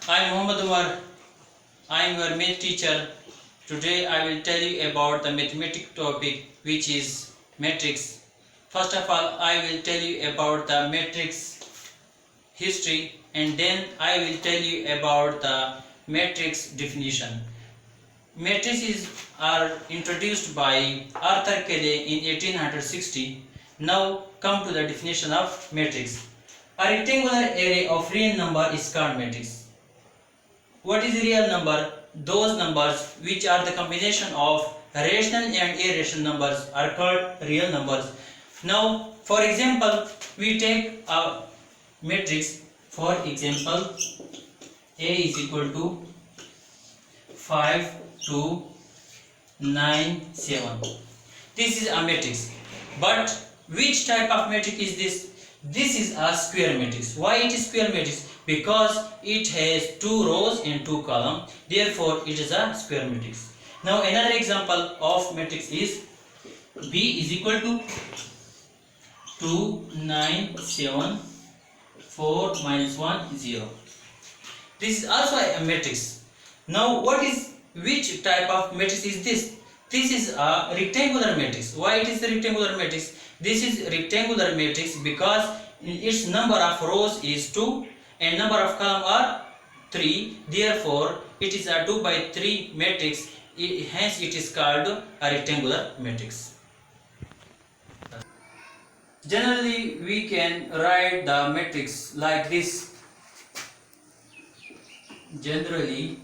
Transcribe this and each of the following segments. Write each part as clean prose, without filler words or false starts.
I am Muhammad Umar. I am your math teacher. Today I will tell you about the mathematics topic which is matrix. First of all, I will tell you about the matrix history and then I will tell you about the matrix definition. Matrices are introduced by Arthur Kelly in 1860. Now come to the definition of matrix. A rectangular array of real number is called matrix. What is real number? Those numbers which are the combination of rational and irrational numbers are called real numbers. Now, for example, we take a matrix. For example, A is equal to 5, 2, 9, 7. This is a matrix. But which type of matrix is this? This is a square matrix. Why it is square matrix? Because it has 2 rows and 2 columns. Therefore, it is a square matrix. Now, another example of matrix is B is equal to 2, 9, 7, 4 minus 1, 0. This is also a matrix. Now, which type of matrix is this? This is a rectangular matrix. Why it is a rectangular matrix? This is rectangular matrix because its number of rows is 2 and number of columns are 3. Therefore, it is a 2 by 3 matrix. Hence, it is called a rectangular matrix. Generally, we can write the matrix like this. Generally,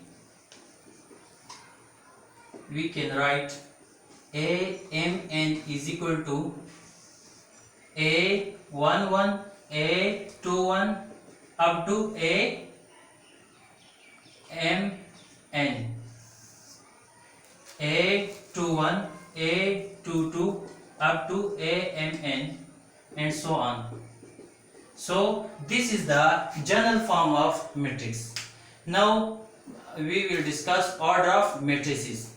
we can write AMN is equal to A11, A21 up to AMN, A21, A22 up to AMN and so on. So this is the general form of matrix. Now we will discuss order of matrices.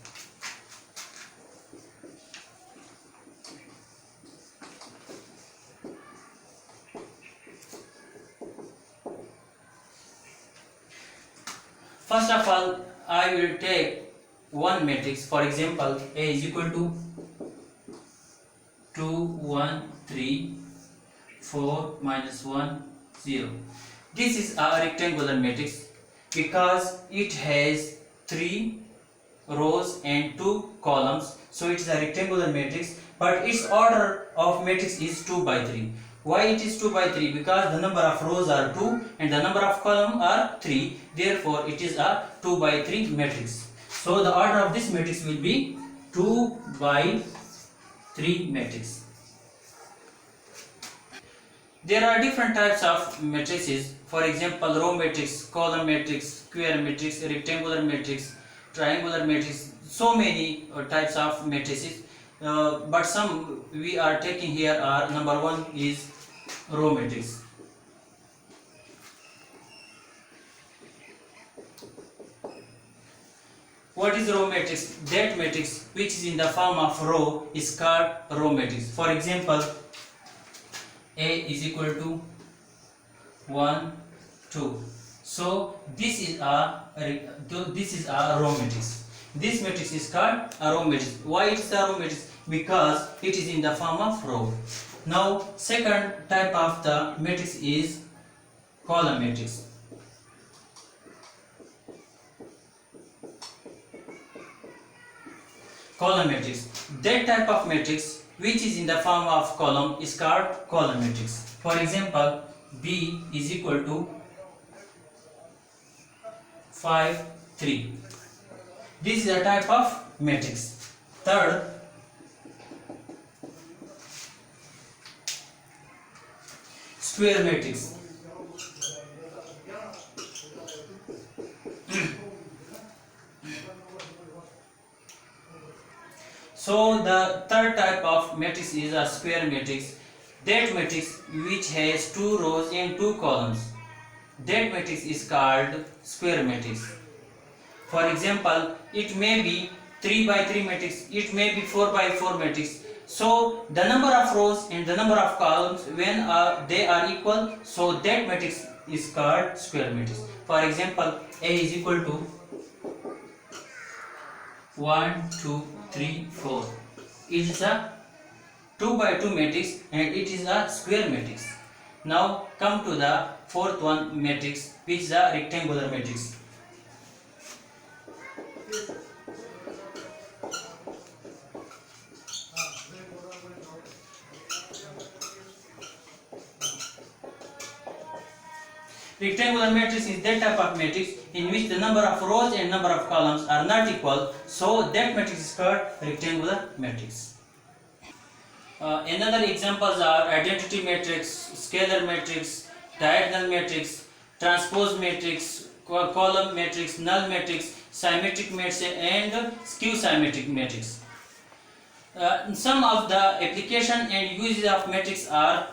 First of all, I will take one matrix. For example, A is equal to 2, 1, 3, 4 minus 1, 0. This is a rectangular matrix because it has 3 rows and 2 columns. So it is a rectangular matrix, but its order of matrix is 2 by 3. Why it is 2 by 3? Because the number of rows are 2 and the number of columns are 3. Therefore, it is a 2 by 3 matrix. So the order of this matrix will be 2 by 3 matrix. There are different types of matrices. For example, row matrix, column matrix, square matrix, rectangular matrix, triangular matrix. So many types of matrices. But some we are taking here are number 1 is row matrix. What is row matrix? That matrix which is in the form of row is called row matrix. For example, A is equal to 1, 2. So this is a row matrix. This matrix is called a row matrix. Why it is a row matrix? Because it is in the form of row. Now, second type of the matrix is column matrix. Column matrix. That type of matrix which is in the form of column is called column matrix. For example, B is equal to 5, 3. This is a type of matrix. Third, square matrix. So the third type of matrix is a square matrix. That matrix which has 2 rows and 2 columns. That matrix is called square matrix. For example, it may be 3 by 3 matrix, it may be 4 by 4 matrix. So the number of rows and the number of columns when they are equal, so that matrix is called square matrix. For example, A is equal to 1, 2, 3, 4. It is a 2 by 2 matrix and it is a square matrix. Now come to the fourth one matrix, which is a rectangular matrix. Rectangular matrix is that type of matrix in which the number of rows and number of columns are not equal, so that matrix is called rectangular matrix. Another examples are identity matrix, scalar matrix, diagonal matrix, transpose matrix, column matrix, null matrix, symmetric matrix, and skew symmetric matrix. Some of the application and uses of matrix are: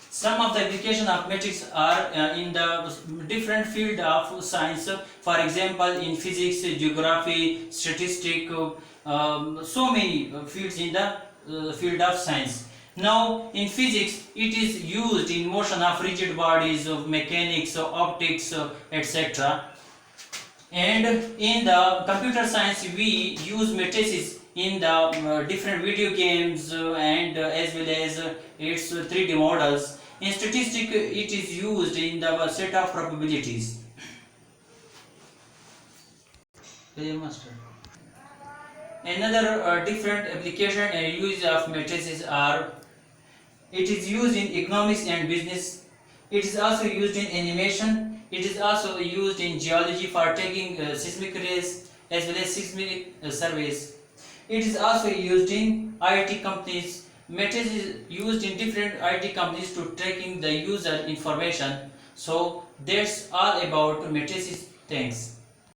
some of the application of matrix are in the different field of science. For example, in physics, geography, statistics, so many fields in the field of science. Now, in physics, it is used in motion of rigid bodies, of mechanics, optics, etc. And in the computer science, we use matrices in the different video games and as well as its 3D models. In statistics, it is used in the set of probabilities. Master. Another different application and use of matrices are: it is used in economics and business. It is also used in animation. It is also used in geology for taking seismic rays as well as seismic surveys. It is also used in IT companies. Matrix is used in different IT companies to tracking the user information. So that's all about matrices. Thanks.